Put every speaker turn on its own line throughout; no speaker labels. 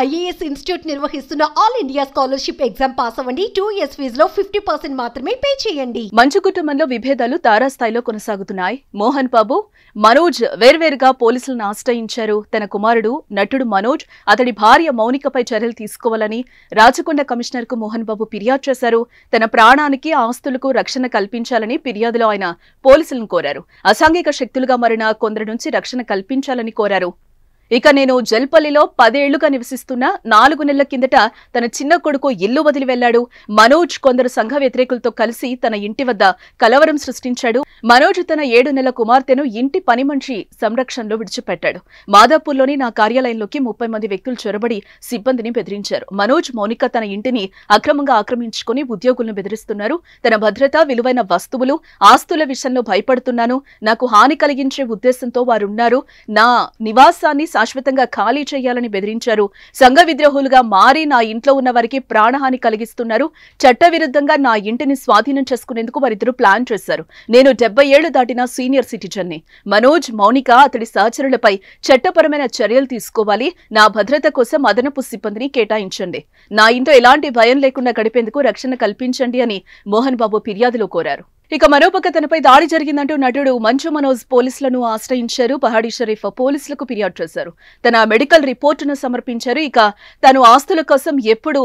IAS institute నిర్వహిస్తున్న all India scholarship exam pass అవ్వండి. 2 years ఫీజులో 50% మాత్రమే పే చేయండి.
మంచు కుటుంబంలో విభేదాలు తారాస్థాయిలో కొనసాగుతున్నాయి. మోహన్ బాబు, మనోజ్ వేర్వేరుగా పోలీసులను ఆశ్రయించారు. తన కుమారుడు నటుడు మనోజ్, అతడి భార్య మౌనికపై చర్యలు తీసుకోవాలని రాచకొండ కమిషనర్ కు మోహన్ బాబు ఫిర్యాదు చేశారు. తన ప్రాణానికి, ఆస్తులకు రక్షణ కల్పించాలని ఫిర్యాదులో ఆయన పోలీసులను కోరారు. అసాంఘిక శక్తులుగా మారిన కొందరి నుంచి రక్షణ కల్పించాలని కోరారు. ఇక నేను జల్పల్లిలో 10 ఏళ్లుగా నివసిస్తున్న 4 నెలల కిందట తన చిన్న కొడుకు ఇల్లు వదిలి వెళ్లాడు. మనోజ్ కొందరు సంఘ వ్యతిరేకులతో కలిసి తన ఇంటి వద్ద కలవరం సృష్టించాడు. మనోజ్ తన 7 నెలల కుమార్తెను ఇంటి పని మనిషి సంరక్షణలో విడిచిపెట్టాడు. మాదాపూర్లోని నా కార్యాలయంలోకి 30 మంది వ్యక్తులు చొరబడి సిబ్బందిని బెదిరించారు. మనోజ్, మౌనిక తన ఇంటిని అక్రమంగా ఆక్రమించుకుని ఉద్యోగులను బెదిరిస్తున్నారు. తన భద్రత, విలువైన వస్తువులు, ఆస్తుల విషయంలో భయపడుతున్నాను. నాకు హాని కలిగించే ఉద్దేశంతో వారున్నారు. నా నివాసాన్ని శాశ్వతంగా ఖాళీ చేయాలని బెదిరించారు. సంఘ విద్రోహులుగా మారి నా ఇంట్లో ఉన్న వారికి ప్రాణహాని కలిగిస్తున్నారు. చట్టవిరుద్ధంగా నా ఇంటిని స్వాధీనం చేసుకునేందుకు వారిద్దరూ ప్లాన్ చేశారు. నేను 70 ఏళ్లు దాటిన సీనియర్ సిటిజన్ని. మనోజ్, మౌనిక, అతడి సహచరులపై చట్టపరమైన చర్యలు తీసుకోవాలి. నా భద్రత కోసం అదనపు సిబ్బందిని కేటాయించండి. నా ఇంట్లో ఎలాంటి భయం లేకుండా గడిపేందుకు రక్షణ కల్పించండి అని మోహన్ బాబు ఫిర్యాదులో కోరారు. ఇక మరోపక్క తనపై దాడి జరిగిందంటూ నటుడు మంచు మనోజ్ పోలీసులను ఆశ్రయించారు. పహాడీ షరీఫ్ పోలీసులకు ఫిర్యాదు చేశారు. తన మెడికల్ రిపోర్టును సమర్పించారు. ఇక తాను ఆస్తుల కోసం ఎప్పుడు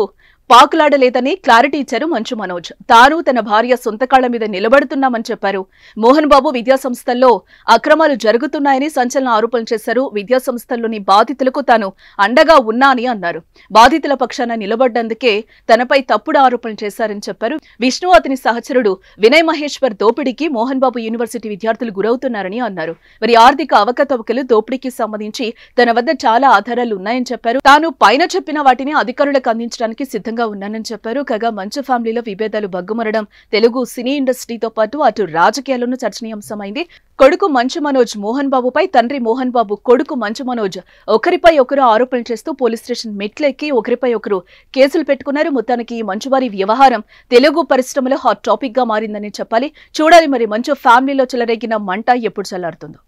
పాకులాడలేదని క్లారిటీ ఇచ్చారు మంచు మనోజ్. తాను తన భార్య సొంత కాళ్ల మీద నిలబడుతున్నామని చెప్పారు. మోహన్ బాబు విద్యాసంస్థల్లో అక్రమాలు జరుగుతున్నాయని సంచలన ఆరోపణలు చేశారు. విద్యాసంస్థల్లోని బాధితులకు తాను అండగా ఉన్నా అని అన్నారు. బాధితుల పక్షాన నిలబడ్డందుకే తనపై తప్పుడు ఆరోపణలు చేశారని చెప్పారు. విష్ణు, అతని సహచరుడు వినయ్ మహేశ్వర్ దోపిడీకి మోహన్ బాబు యూనివర్సిటీ విద్యార్థులు గురవుతున్నారని అన్నారు. వారి ఆర్థిక అవకతవకలు, దోపిడీకి సంబంధించి తన వద్ద చాలా ఆధారాలు ఉన్నాయని చెప్పారు. తాను పైన చెప్పిన వాటిని అధికారులకు అందించడానికి సిద్ధంగా ఉన్నానని చెప్పారు. కాగా మంచు ఫ్యామిలీలో విభేదాలు బగ్గుమరడం తెలుగు సినీ ఇండస్ట్రీతో పాటు అటు రాజకీయాల్లోనూ చర్చనీయాంశమైంది. కొడుకు మంచు మనోజ్ మోహన్ బాబుపై, తండ్రి మోహన్ బాబు కొడుకు మంచు మనోజ్ ఒకరిపై ఒకరు ఆరోపణలు చేస్తూ పోలీస్ స్టేషన్ మెట్లెక్కి ఒకరిపై ఒకరు కేసులు పెట్టుకున్నారు. మొత్తానికి ఈ మంచువారి వ్యవహారం తెలుగు పరిశ్రమలో హాట్ టాపిక్ గా మారిందని చెప్పాలి. చూడాలి మరి మంచు ఫ్యామిలీలో చెలరేగిన మంట ఎప్పుడు చల్లారుతుందో.